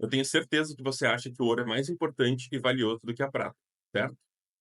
Eu tenho certeza que você acha que o ouro é mais importante e valioso do que a prata, certo?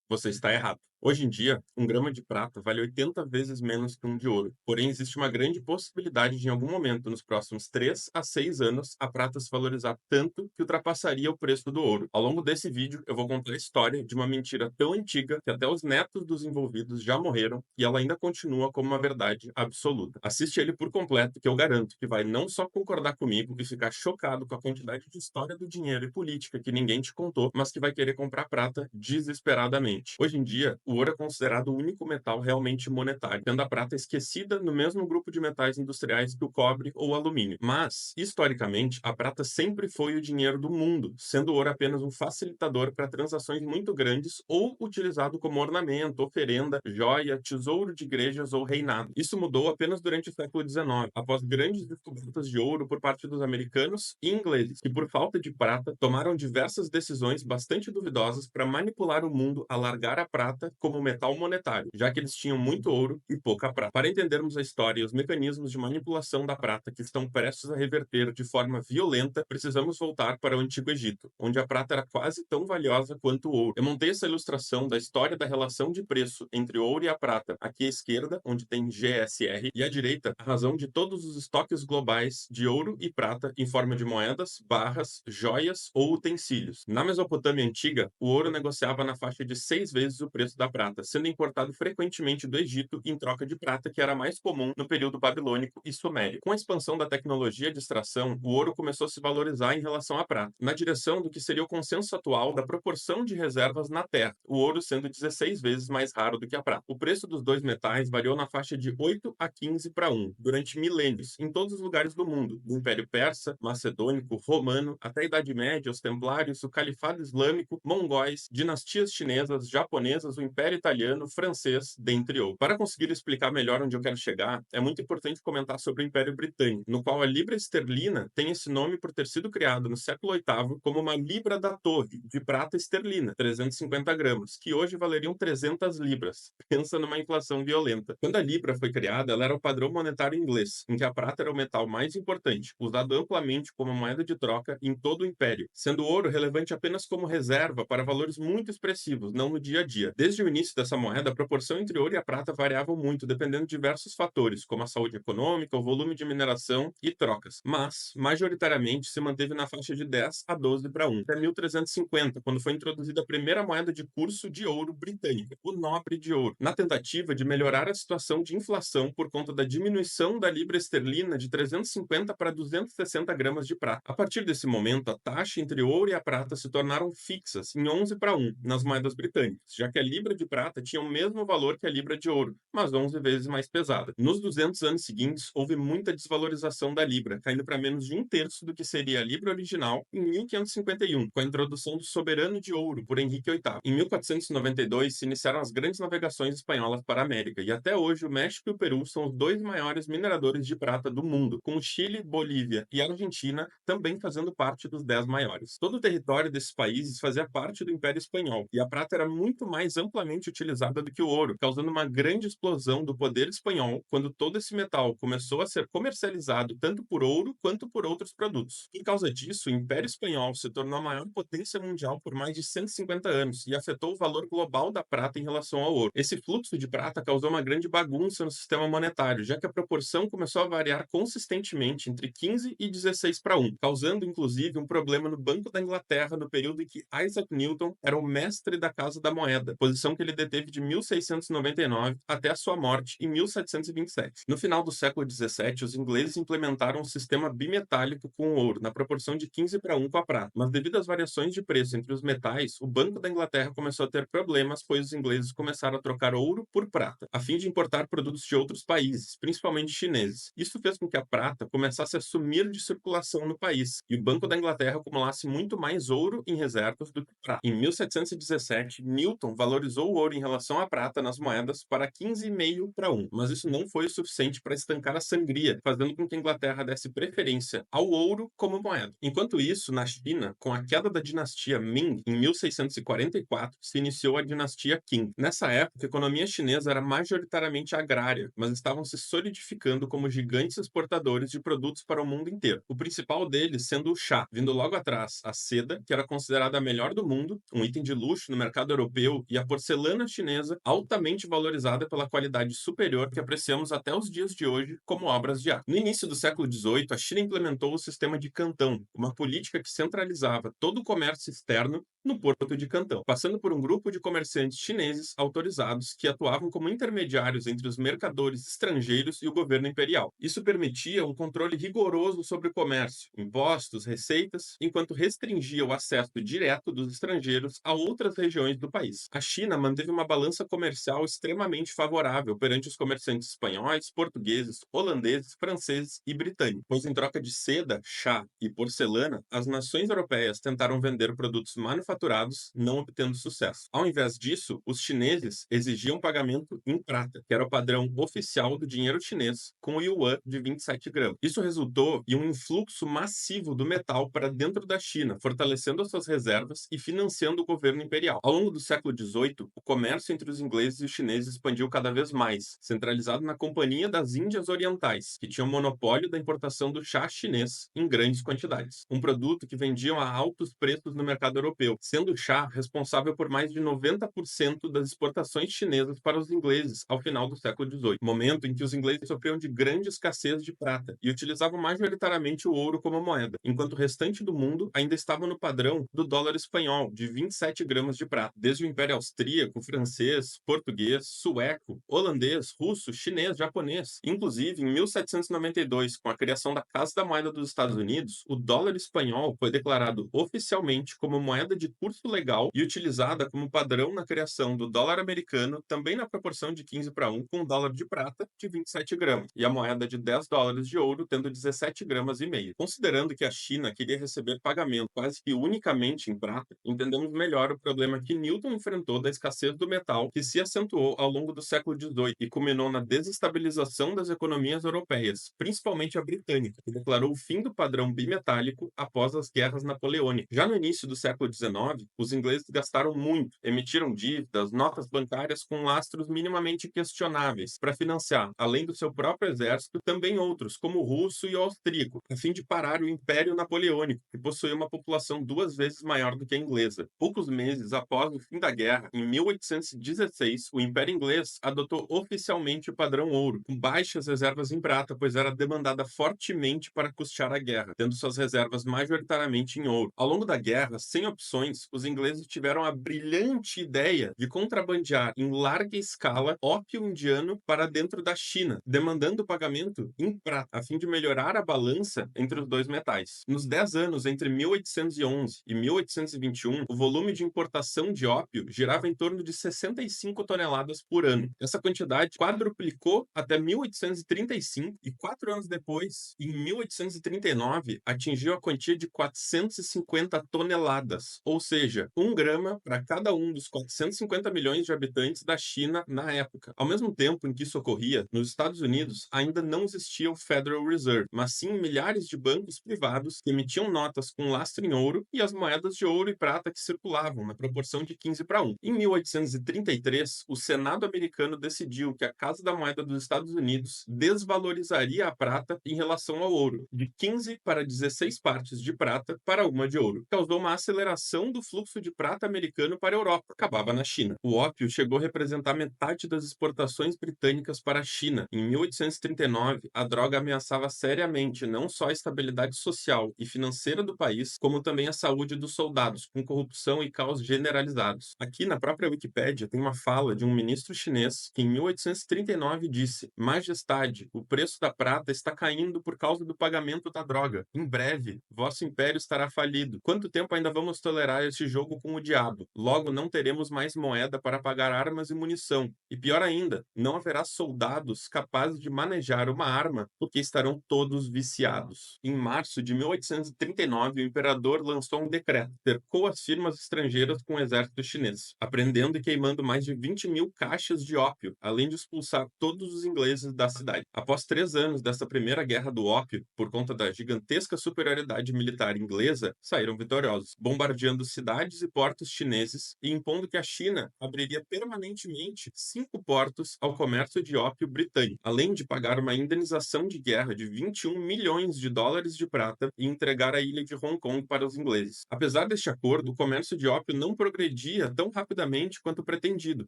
Você está errado. Hoje em dia, um grama de prata vale 80 vezes menos que um de ouro. Porém, existe uma grande possibilidade de, em algum momento, nos próximos 3 a 6 anos, a prata se valorizar tanto que ultrapassaria o preço do ouro. Ao longo desse vídeo, eu vou contar a história de uma mentira tão antiga que até os netos dos envolvidos já morreram e ela ainda continua como uma verdade absoluta. Assiste ele por completo, que eu garanto que vai não só concordar comigo e ficar chocado com a quantidade de história do dinheiro e política que ninguém te contou, mas que vai querer comprar prata desesperadamente. Hoje em dia, o ouro é considerado o único metal realmente monetário, tendo a prata esquecida no mesmo grupo de metais industriais que o cobre ou o alumínio. Mas, historicamente, a prata sempre foi o dinheiro do mundo, sendo o ouro apenas um facilitador para transações muito grandes ou utilizado como ornamento, oferenda, joia, tesouro de igrejas ou reinado. Isso mudou apenas durante o século XIX, após grandes descobertas de ouro por parte dos americanos e ingleses, que por falta de prata tomaram diversas decisões bastante duvidosas para manipular o mundo a largar a prata como metal monetário, já que eles tinham muito ouro e pouca prata. Para entendermos a história e os mecanismos de manipulação da prata que estão prestes a reverter de forma violenta, precisamos voltar para o Antigo Egito, onde a prata era quase tão valiosa quanto o ouro. Eu montei essa ilustração da história da relação de preço entre o ouro e a prata, aqui à esquerda, onde tem GSR, e à direita, a razão de todos os estoques globais de ouro e prata em forma de moedas, barras, joias ou utensílios. Na Mesopotâmia antiga, o ouro negociava na faixa de 6 vezes o preço da prata, sendo importado frequentemente do Egito em troca de prata, que era mais comum no período babilônico e sumério. Com a expansão da tecnologia de extração, o ouro começou a se valorizar em relação à prata, na direção do que seria o consenso atual da proporção de reservas na Terra, o ouro sendo 16 vezes mais raro do que a prata. O preço dos dois metais variou na faixa de 8 a 15 para 1, durante milênios, em todos os lugares do mundo, do Império Persa, Macedônico, Romano, até a Idade Média, os Templários, o Califado Islâmico, Mongóis, dinastias chinesas, japonesas, o Império Italiano, francês, dentre outros. Para conseguir explicar melhor onde eu quero chegar, é muito importante comentar sobre o Império Britânico, no qual a libra esterlina tem esse nome por ter sido criado no século VIII como uma libra da torre, de prata esterlina, 350 gramas, que hoje valeriam 300 libras. Pensa numa inflação violenta. Quando a libra foi criada, ela era o padrão monetário inglês, em que a prata era o metal mais importante, usado amplamente como moeda de troca em todo o império, sendo o ouro relevante apenas como reserva para valores muito expressivos, não no dia a dia. Desde o início dessa moeda, a proporção entre ouro e a prata variava muito, dependendo de diversos fatores, como a saúde econômica, o volume de mineração e trocas, mas, majoritariamente, se manteve na faixa de 10 a 12 para 1, até 1350, quando foi introduzida a primeira moeda de curso de ouro britânica, o nobre de ouro, na tentativa de melhorar a situação de inflação por conta da diminuição da libra esterlina de 350 para 260 gramas de prata. A partir desse momento, a taxa entre o ouro e a prata se tornaram fixas em 11 para 1 nas moedas britânicas, já que a libra de prata tinha o mesmo valor que a libra de ouro, mas 11 vezes mais pesada. Nos 200 anos seguintes, houve muita desvalorização da libra, caindo para menos de um terço do que seria a libra original em 1551, com a introdução do soberano de ouro por Henrique VIII. Em 1492, se iniciaram as grandes navegações espanholas para a América, e até hoje o México e o Peru são os dois maiores mineradores de prata do mundo, com o Chile, Bolívia e Argentina também fazendo parte dos 10 maiores. Todo o território desses países fazia parte do Império Espanhol, e a prata era muito mais amplamente utilizada do que o ouro, causando uma grande explosão do poder espanhol quando todo esse metal começou a ser comercializado tanto por ouro quanto por outros produtos. Por causa disso, o Império Espanhol se tornou a maior potência mundial por mais de 150 anos e afetou o valor global da prata em relação ao ouro. Esse fluxo de prata causou uma grande bagunça no sistema monetário, já que a proporção começou a variar consistentemente entre 15 e 16 para 1, causando inclusive um problema no Banco da Inglaterra no período em que Isaac Newton era o mestre da Casa da Moeda, posição que ele deteve de 1699 até a sua morte em 1727. No final do século XVII, os ingleses implementaram um sistema bimetálico com o ouro, na proporção de 15 para 1 com a prata, mas devido às variações de preço entre os metais, o Banco da Inglaterra começou a ter problemas, pois os ingleses começaram a trocar ouro por prata, a fim de importar produtos de outros países, principalmente chineses. Isso fez com que a prata começasse a sumir de circulação no país, e o Banco da Inglaterra acumulasse muito mais ouro em reservas do que prata. Em 1717, Newton valorizou valorizou o ouro em relação à prata nas moedas para 15,5 para 1. Mas isso não foi o suficiente para estancar a sangria, fazendo com que a Inglaterra desse preferência ao ouro como moeda. Enquanto isso, na China, com a queda da dinastia Ming em 1644, se iniciou a dinastia Qing. Nessa época, a economia chinesa era majoritariamente agrária, mas estavam se solidificando como gigantes exportadores de produtos para o mundo inteiro. O principal deles sendo o chá, vindo logo atrás a seda, que era considerada a melhor do mundo, um item de luxo no mercado europeu, e a porcelana chinesa, altamente valorizada pela qualidade superior que apreciamos até os dias de hoje como obras de arte. No início do século XVIII, a China implementou o sistema de Cantão, uma política que centralizava todo o comércio externo no porto de Cantão, passando por um grupo de comerciantes chineses autorizados que atuavam como intermediários entre os mercadores estrangeiros e o governo imperial. Isso permitia um controle rigoroso sobre o comércio, impostos, receitas, enquanto restringia o acesso direto dos estrangeiros a outras regiões do país. A China manteve uma balança comercial extremamente favorável perante os comerciantes espanhóis, portugueses, holandeses, franceses e britânicos, pois em troca de seda, chá e porcelana, as nações europeias tentaram vender produtos manufaturados, não obtendo sucesso. Ao invés disso, os chineses exigiam pagamento em prata, que era o padrão oficial do dinheiro chinês, com o yuan de 27 gramas. Isso resultou em um influxo massivo do metal para dentro da China, fortalecendo as suas reservas e financiando o governo imperial. Ao longo do século XVIII, o comércio entre os ingleses e os chineses expandiu cada vez mais, centralizado na Companhia das Índias Orientais, que tinha o monopólio da importação do chá chinês em grandes quantidades, um produto que vendiam a altos preços no mercado europeu, sendo o chá responsável por mais de 90% das exportações chinesas para os ingleses ao final do século XVIII, momento em que os ingleses sofriam de grande escassez de prata e utilizavam majoritariamente o ouro como moeda, enquanto o restante do mundo ainda estava no padrão do dólar espanhol, de 27 gramas de prata. Desde o Império Austríaco, francês, português, sueco, holandês, russo, chinês, japonês. Inclusive, em 1792, com a criação da Casa da Moeda dos Estados Unidos, o dólar espanhol foi declarado oficialmente como moeda de curso legal e utilizada como padrão na criação do dólar americano, também na proporção de 15 para 1, com o dólar de prata de 27 gramas, e a moeda de 10 dólares de ouro tendo 17 gramas e meio. Considerando que a China queria receber pagamento quase que unicamente em prata, entendemos melhor o problema que Newton enfrentou da escassez do metal, que se acentuou ao longo do século XVIII e culminou na desestabilização das economias europeias, principalmente a britânica, que declarou o fim do padrão bimetálico após as guerras napoleônicas. Já no início do século XIX, os ingleses gastaram muito, emitiram dívidas, notas bancárias com lastros minimamente questionáveis para financiar, além do seu próprio exército, também outros, como o russo e o austríaco, a fim de parar o Império Napoleônico, que possuía uma população 2 vezes maior do que a inglesa. Poucos meses após o fim da guerra, em 1816, o Império Inglês adotou oficialmente o padrão ouro, com baixas reservas em prata, pois era demandada fortemente para custear a guerra, tendo suas reservas majoritariamente em ouro. Ao longo da guerra, sem opções, os ingleses tiveram a brilhante ideia de contrabandear em larga escala ópio indiano para dentro da China, demandando pagamento em prata, a fim de melhorar a balança entre os dois metais. Nos 10 anos entre 1811 e 1821, o volume de importação de ópio girava em torno de 65 toneladas por ano. Essa quantidade quadruplicou até 1835 e 4 anos depois, em 1839, atingiu a quantia de 450 toneladas, ou seja, 1 grama para cada um dos 450 milhões de habitantes da China na época. Ao mesmo tempo em que isso ocorria, nos Estados Unidos ainda não existia o Federal Reserve, mas sim milhares de bancos privados que emitiam notas com lastro em ouro e as moedas de ouro e prata que circulavam na proporção de 15 para 1. Em 1833, o Senado americano decidiu que a Casa da Moeda dos Estados Unidos desvalorizaria a prata em relação ao ouro, de 15 para 16 partes de prata para uma de ouro. Causou uma aceleração do fluxo de prata americano para a Europa, acabava na China. O ópio chegou a representar metade das exportações britânicas para a China. Em 1839, a droga ameaçava seriamente não só a estabilidade social e financeira do país, como também a saúde dos soldados, com corrupção e caos generalizados. Aqui na própria Wikipédia tem uma fala de um ministro chinês que em 1839 disse: Majestade, o preço da prata está caindo por causa do pagamento da droga. Em breve, vosso império estará falido. Quanto tempo ainda vamos tolerar fará esse jogo com o diabo. Logo, não teremos mais moeda para pagar armas e munição. E pior ainda, não haverá soldados capazes de manejar uma arma, porque estarão todos viciados. Em março de 1839, o imperador lançou um decreto, cercou as firmas estrangeiras com o exército chinês, apreendendo e queimando mais de 20.000 caixas de ópio, além de expulsar todos os ingleses da cidade. Após 3 anos dessa primeira guerra do ópio, por conta da gigantesca superioridade militar inglesa, saíram vitoriosos, bombardeando cidades e portos chineses e impondo que a China abriria permanentemente 5 portos ao comércio de ópio britânico, além de pagar uma indenização de guerra de 21 milhões de dólares de prata e entregar a ilha de Hong Kong para os ingleses. Apesar deste acordo, o comércio de ópio não progredia tão rapidamente quanto pretendido,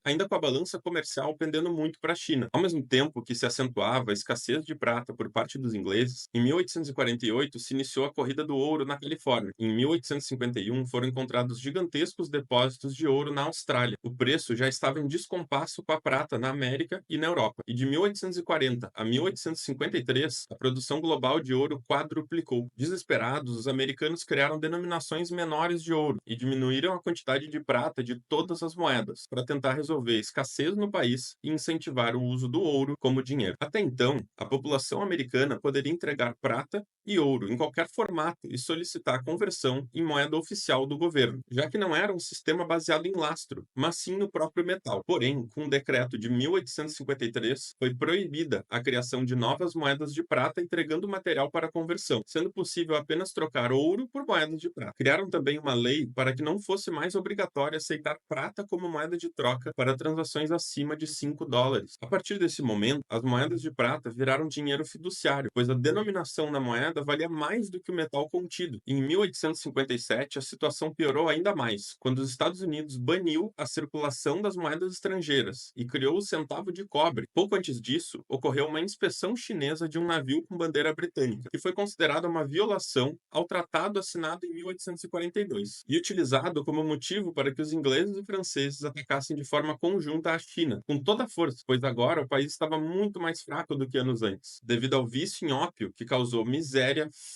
ainda com a balança comercial pendendo muito para a China. Ao mesmo tempo que se acentuava a escassez de prata por parte dos ingleses, em 1848 se iniciou a corrida do ouro na Califórnia. Em 1851 foram encontrados gigantescos depósitos de ouro na Austrália. O preço já estava em descompasso com a prata na América e na Europa. E de 1840 a 1853, a produção global de ouro quadruplicou. Desesperados, os americanos criaram denominações menores de ouro e diminuíram a quantidade de prata de todas as moedas para tentar resolver a escassez no país e incentivar o uso do ouro como dinheiro. Até então, a população americana poderia entregar prata e ouro em qualquer formato e solicitar a conversão em moeda oficial do governo, já que não era um sistema baseado em lastro, mas sim no próprio metal. Porém, com o decreto de 1853, foi proibida a criação de novas moedas de prata entregando material para conversão, sendo possível apenas trocar ouro por moedas de prata. Criaram também uma lei para que não fosse mais obrigatório aceitar prata como moeda de troca para transações acima de 5 dólares. A partir desse momento, as moedas de prata viraram dinheiro fiduciário, pois a denominação da moeda valia mais do que o metal contido. Em 1857, a situação piorou ainda mais, quando os Estados Unidos baniu a circulação das moedas estrangeiras e criou o centavo de cobre. Pouco antes disso, ocorreu uma inspeção chinesa de um navio com bandeira britânica, que foi considerada uma violação ao tratado assinado em 1842 e utilizado como motivo para que os ingleses e franceses atacassem de forma conjunta a China, com toda a força, pois agora o país estava muito mais fraco do que anos antes, devido ao vício em ópio que causou miséria,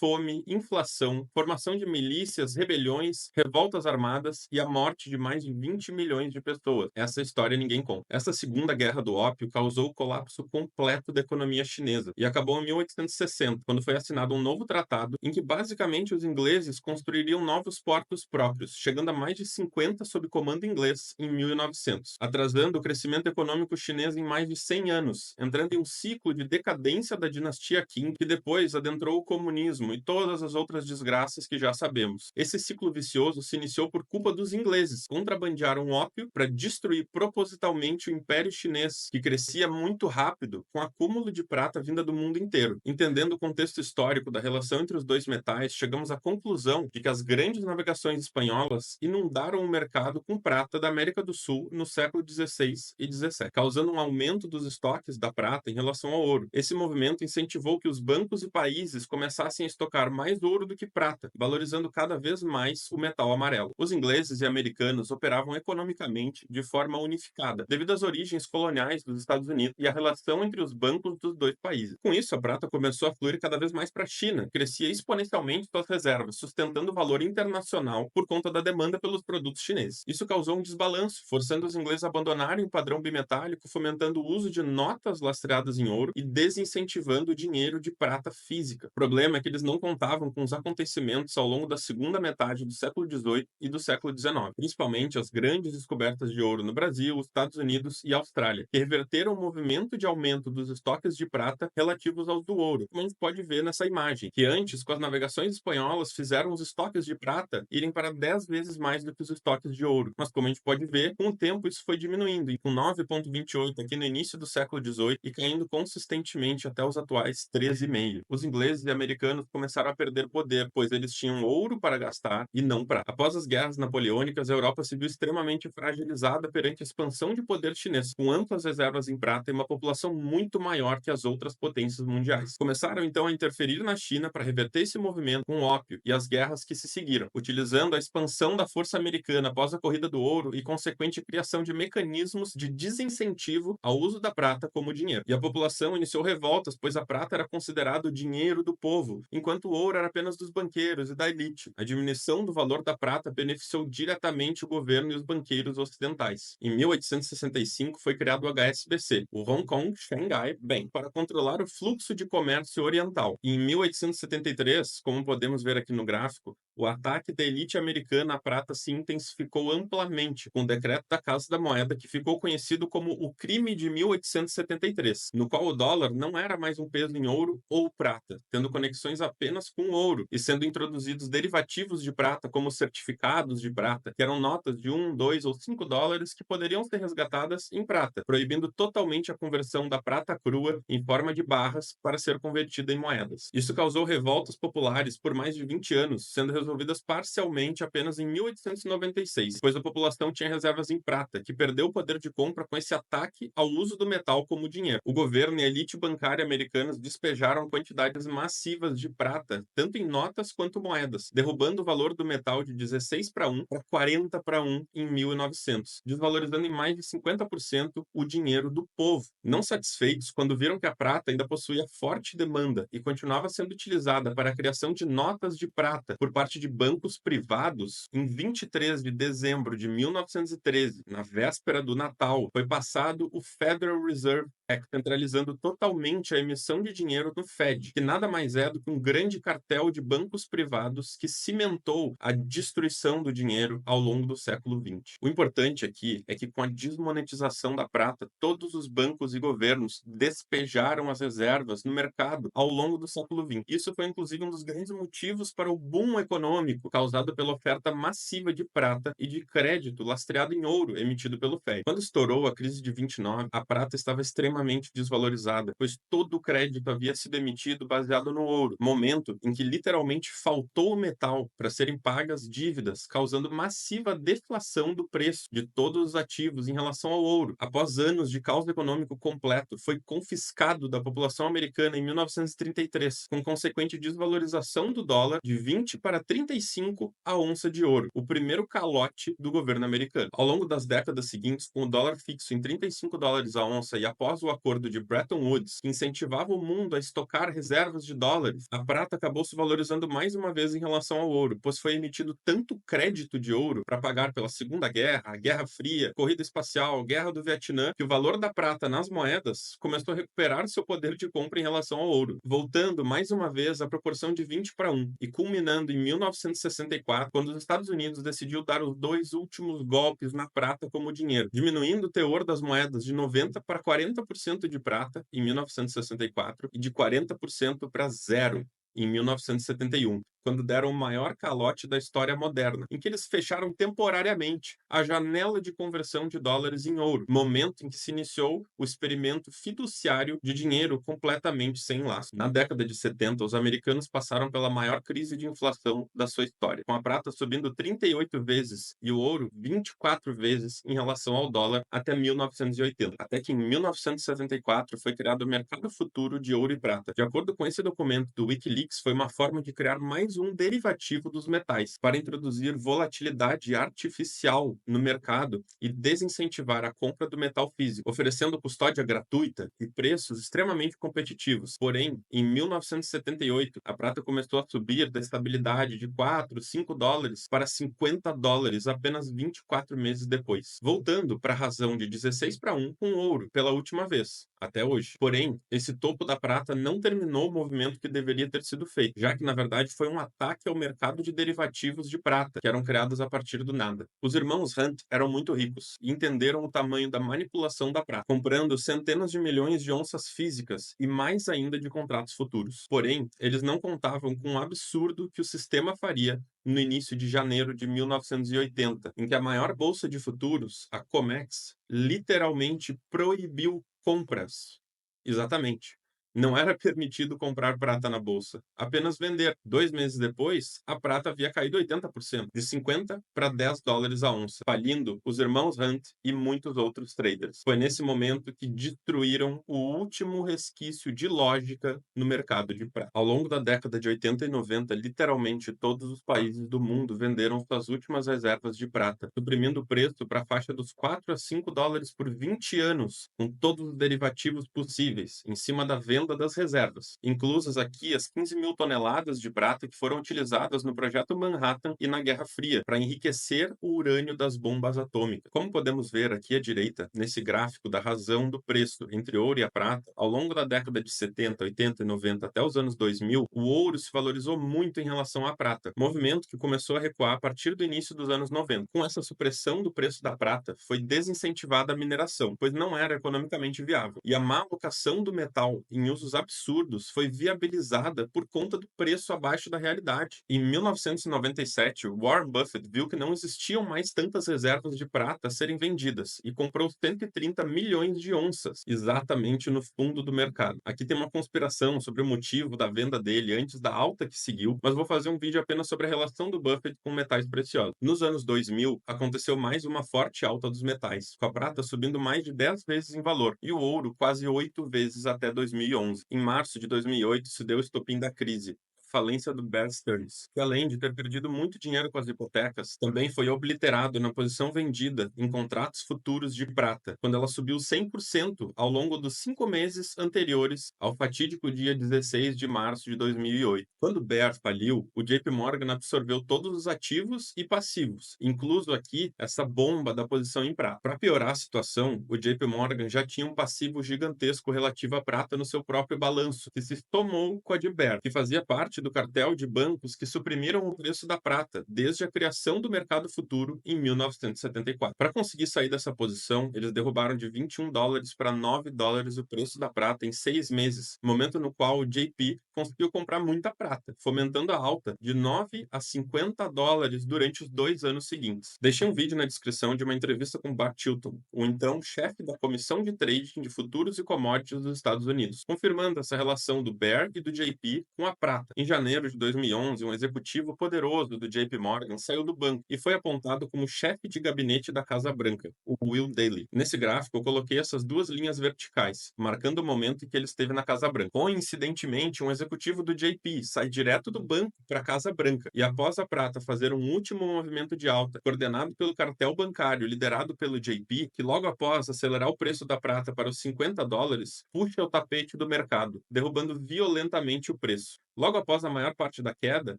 fome, inflação, formação de milícias, rebeliões, revoltas armadas e a morte de mais de 20 milhões de pessoas. Essa história ninguém conta. Essa segunda guerra do ópio causou o colapso completo da economia chinesa e acabou em 1860, quando foi assinado um novo tratado em que basicamente os ingleses construiriam novos portos próprios, chegando a mais de 50 sob comando inglês em 1900, atrasando o crescimento econômico chinês em mais de 100 anos, entrando em um ciclo de decadência da dinastia Qing, que depois adentrou o comunismo e todas as outras desgraças que já sabemos. Esse ciclo vicioso se iniciou por culpa dos ingleses, que contrabandearam ópio para destruir propositalmente o Império Chinês, que crescia muito rápido com acúmulo de prata vinda do mundo inteiro. Entendendo o contexto histórico da relação entre os dois metais, chegamos à conclusão de que as grandes navegações espanholas inundaram o mercado com prata da América do Sul no século XVI e XVII, causando um aumento dos estoques da prata em relação ao ouro. Esse movimento incentivou que os bancos e países começassem a estocar mais ouro do que prata, valorizando cada vez mais o metal amarelo. Os ingleses e americanos operavam economicamente de forma unificada, devido às origens coloniais dos Estados Unidos e à relação entre os bancos dos dois países. Com isso, a prata começou a fluir cada vez mais para a China, crescia exponencialmente suas reservas, sustentando o valor internacional por conta da demanda pelos produtos chineses. Isso causou um desbalanço, forçando os ingleses a abandonarem o padrão bimetálico, fomentando o uso de notas lastreadas em ouro e desincentivando o dinheiro de prata física. O problema é que eles não contavam com os acontecimentos ao longo da segunda metade do século XVIII e do século XIX, principalmente as grandes descobertas de ouro no Brasil, Estados Unidos e Austrália, que reverteram o movimento de aumento dos estoques de prata relativos aos do ouro, como a gente pode ver nessa imagem, que antes, com as navegações espanholas, fizeram os estoques de prata irem para 10 vezes mais do que os estoques de ouro. Mas como a gente pode ver, com o tempo isso foi diminuindo, e com 9,28 aqui no início do século XVIII e caindo consistentemente até os atuais 13,5. Os ingleses e americanos começaram a perder poder, pois eles tinham ouro para gastar e não prata. Após as guerras napoleônicas, a Europa se viu extremamente fragilizada perante a expansão de poder chinês, com amplas reservas em prata e uma população muito maior que as outras potências mundiais. Começaram então a interferir na China para reverter esse movimento com o ópio e as guerras que se seguiram, utilizando a expansão da força americana após a corrida do ouro e consequente criação de mecanismos de desincentivo ao uso da prata como dinheiro. E a população iniciou revoltas, pois a prata era considerado o dinheiro do povo, enquanto o ouro era apenas dos banqueiros e da elite. A diminuição do valor da da prata beneficiou diretamente o governo e os banqueiros ocidentais. Em 1865 foi criado o HSBC, o Hong Kong Shanghai Bank, para controlar o fluxo de comércio oriental. E em 1873, como podemos ver aqui no gráfico, o ataque da elite americana à prata se intensificou amplamente com o decreto da Casa da Moeda, que ficou conhecido como o Crime de 1873, no qual o dólar não era mais um peso em ouro ou prata, tendo conexões apenas com o ouro e sendo introduzidos derivativos de prata, como certificados de prata, que eram notas de 1, 2 ou 5 dólares que poderiam ser resgatadas em prata, proibindo totalmente a conversão da prata crua em forma de barras para ser convertida em moedas. Isso causou revoltas populares por mais de 20 anos, sendo resolvidas parcialmente apenas em 1896, pois a população tinha reservas em prata, que perdeu o poder de compra com esse ataque ao uso do metal como dinheiro. O governo e a elite bancária americanas despejaram quantidades massivas de prata, tanto em notas quanto moedas, derrubando o valor do metal de 16 para 1 para 40 para 1 em 1900, desvalorizando em mais de 50% o dinheiro do povo. Não satisfeitos, quando viram que a prata ainda possuía forte demanda e continuava sendo utilizada para a criação de notas de prata por parte de bancos privados, em 23 de dezembro de 1913, na véspera do Natal, foi passado o Federal Reserve Act, centralizando totalmente a emissão de dinheiro no Fed, que nada mais é do que um grande cartel de bancos privados que cimentou a destruição do dinheiro ao longo do século XX. O importante aqui é que, com a desmonetização da prata, todos os bancos e governos despejaram as reservas no mercado ao longo do século XX. Isso foi, inclusive, um dos grandes motivos para o boom econômico causado pela oferta massiva de prata e de crédito lastreado em ouro emitido pelo Fed. Quando estourou a crise de 29, a prata estava extremamente desvalorizada, pois todo o crédito havia sido emitido baseado no ouro, momento em que literalmente faltou o metal para serem pagas dívidas, causando massiva deflação do preço de todos os ativos em relação ao ouro. Após anos de caos econômico completo, foi confiscado da população americana em 1933, com consequente desvalorização do dólar de 20 para 35 a onça de ouro, o primeiro calote do governo americano. Ao longo das décadas seguintes, com o dólar fixo em 35 dólares a onça e após o acordo de Bretton Woods, que incentivava o mundo a estocar reservas de dólares, a prata acabou se valorizando mais uma vez em relação ao ouro, pois foi emitido tanto crédito de ouro para pagar pela Segunda Guerra, a Guerra Fria, corrida espacial, Guerra do Vietnã, que o valor da prata nas moedas começou a recuperar seu poder de compra em relação ao ouro, voltando mais uma vez à proporção de 20 para 1 e culminando em 1964, quando os Estados Unidos decidiu dar os dois últimos golpes na prata como dinheiro, diminuindo o teor das moedas de 90 para 40% de prata em 1964 e de 40% para zero em 1971, quando deram o maior calote da história moderna, em que eles fecharam temporariamente a janela de conversão de dólares em ouro, momento em que se iniciou o experimento fiduciário de dinheiro completamente sem lastro. Na década de 70, os americanos passaram pela maior crise de inflação da sua história, com a prata subindo 38 vezes e o ouro 24 vezes em relação ao dólar até 1980, até que em 1974 foi criado o mercado futuro de ouro e prata. De acordo com esse documento do WikiLeaks, foi uma forma de criar mais um derivativo dos metais, para introduzir volatilidade artificial no mercado e desincentivar a compra do metal físico, oferecendo custódia gratuita e preços extremamente competitivos. Porém, em 1978, a prata começou a subir da estabilidade de 4, 5 dólares para 50 dólares apenas 24 meses depois, voltando para a razão de 16 para 1 com ouro pela última vez, até hoje. Porém, esse topo da prata não terminou o movimento que deveria ter sido feito, já que, na verdade, foi um ataque ao mercado de derivativos de prata, que eram criados a partir do nada. Os irmãos Hunt eram muito ricos e entenderam o tamanho da manipulação da prata, comprando centenas de milhões de onças físicas e mais ainda de contratos futuros. Porém, eles não contavam com o absurdo que o sistema faria no início de janeiro de 1980, em que a maior bolsa de futuros, a COMEX, literalmente proibiu compras. Exatamente. Não era permitido comprar prata na bolsa, apenas vender. 2 meses depois, a prata havia caído 80%, de 50 para 10 dólares a onça, falindo os irmãos Hunt e muitos outros traders. Foi nesse momento que destruíram o último resquício de lógica no mercado de prata. Ao longo da década de 80 e 90, literalmente todos os países do mundo venderam suas últimas reservas de prata, suprimindo o preço para a faixa dos 4 a 5 dólares por 20 anos, com todos os derivativos possíveis, em cima da venda venda das reservas, inclusas aqui as 15 mil toneladas de prata que foram utilizadas no Projeto Manhattan e na Guerra Fria para enriquecer o urânio das bombas atômicas. Como podemos ver aqui à direita, nesse gráfico da razão do preço entre ouro e a prata, ao longo da década de 70, 80 e 90 até os anos 2000, o ouro se valorizou muito em relação à prata, movimento que começou a recuar a partir do início dos anos 90. Com essa supressão do preço da prata, foi desincentivada a mineração, pois não era economicamente viável. E a má alocação do metal em usos absurdos foi viabilizada por conta do preço abaixo da realidade. Em 1997, Warren Buffett viu que não existiam mais tantas reservas de prata a serem vendidas e comprou 130 milhões de onças, exatamente no fundo do mercado. Aqui tem uma conspiração sobre o motivo da venda dele antes da alta que seguiu, mas vou fazer um vídeo apenas sobre a relação do Buffett com metais preciosos. Nos anos 2000, aconteceu mais uma forte alta dos metais, com a prata subindo mais de 10 vezes em valor e o ouro quase 8 vezes até 2011. Em março de 2008, se deu o estopim da crise. Falência do Bear Stearns, que além de ter perdido muito dinheiro com as hipotecas, também foi obliterado na posição vendida em contratos futuros de prata, quando ela subiu 100% ao longo dos 5 meses anteriores ao fatídico dia 16 de março de 2008. Quando Bear faliu, o JP Morgan absorveu todos os ativos e passivos, incluso aqui essa bomba da posição em prata. Para piorar a situação, o JP Morgan já tinha um passivo gigantesco relativo à prata no seu próprio balanço, que se tomou com a de Bear, que fazia parte do cartel de bancos que suprimiram o preço da prata desde a criação do mercado futuro em 1974. Para conseguir sair dessa posição, eles derrubaram de 21 dólares para 9 dólares o preço da prata em 6 meses, momento no qual o JP conseguiu comprar muita prata, fomentando a alta de 9 a 50 dólares durante os 2 anos seguintes. Deixei um vídeo na descrição de uma entrevista com Bart Chilton, o então chefe da Comissão de Trading de Futuros e Commodities dos Estados Unidos, confirmando essa relação do Bear e do JP com a prata. Em janeiro de 2011, um executivo poderoso do JP Morgan saiu do banco e foi apontado como chefe de gabinete da Casa Branca, o Will Daley. Nesse gráfico, eu coloquei essas duas linhas verticais, marcando o momento em que ele esteve na Casa Branca. Coincidentemente, um executivo do JP sai direto do banco para a Casa Branca e, após a prata fazer um último movimento de alta, coordenado pelo cartel bancário liderado pelo JP, que logo após acelerar o preço da prata para os 50 dólares, puxa o tapete do mercado, derrubando violentamente o preço. Logo após a maior parte da queda,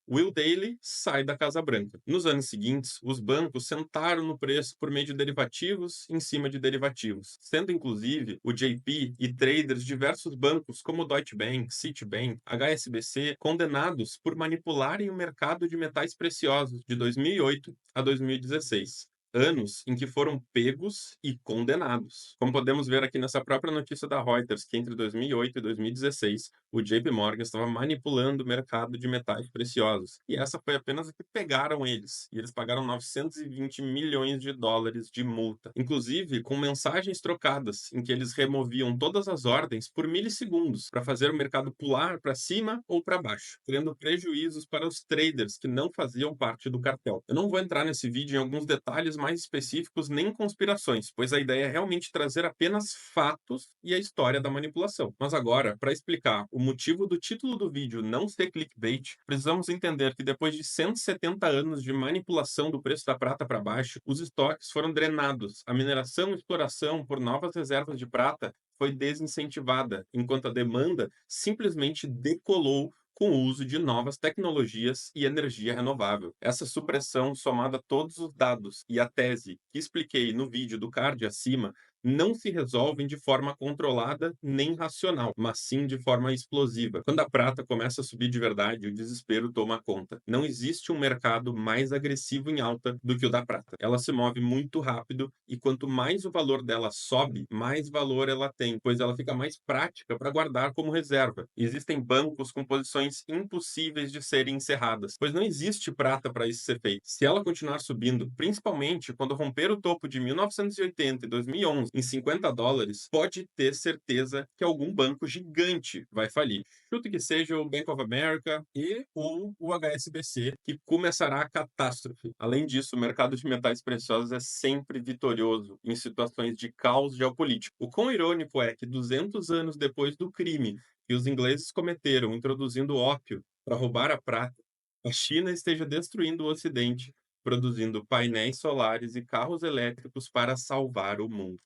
Will Daley sai da Casa Branca. Nos anos seguintes, os bancos sentaram no preço por meio de derivativos em cima de derivativos, sendo inclusive o JP e traders de diversos bancos como Deutsche Bank, Citibank, HSBC condenados por manipularem o mercado de metais preciosos de 2008 a 2016. Anos em que foram pegos e condenados. Como podemos ver aqui nessa própria notícia da Reuters, que entre 2008 e 2016, o JP Morgan estava manipulando o mercado de metais preciosos. E essa foi apenas a que pegaram eles. E eles pagaram 920 milhões de dólares de multa. Inclusive, com mensagens trocadas, em que eles removiam todas as ordens por milissegundos para fazer o mercado pular para cima ou para baixo, criando prejuízos para os traders que não faziam parte do cartel. Eu não vou entrar nesse vídeo em alguns detalhes mais específicos nem conspirações, pois a ideia é realmente trazer apenas fatos e a história da manipulação. Mas agora, para explicar o motivo do título do vídeo não ser clickbait, precisamos entender que depois de 170 anos de manipulação do preço da prata para baixo, os estoques foram drenados, a mineração e exploração por novas reservas de prata foi desincentivada, enquanto a demanda simplesmente decolou com o uso de novas tecnologias e energia renovável. Essa supressão, somada a todos os dados e a tese que expliquei no vídeo do card acima, não se resolvem de forma controlada nem racional, mas sim de forma explosiva. Quando a prata começa a subir de verdade, o desespero toma conta. Não existe um mercado mais agressivo em alta do que o da prata. Ela se move muito rápido e quanto mais o valor dela sobe, mais valor ela tem, pois ela fica mais prática para guardar como reserva. Existem bancos com posições impossíveis de serem encerradas, pois não existe prata para isso ser feito. Se ela continuar subindo, principalmente quando romper o topo de 1980 e 2011 em 50 dólares, pode ter certeza que algum banco gigante vai falir. Chuto que seja o Bank of America e ou o HSBC, que começará a catástrofe. Além disso, o mercado de metais preciosos é sempre vitorioso em situações de caos geopolítico. O quão irônico é que 200 anos depois do crime que os ingleses cometeram introduzindo ópio para roubar a prata, a China esteja destruindo o Ocidente, produzindo painéis solares e carros elétricos para salvar o mundo.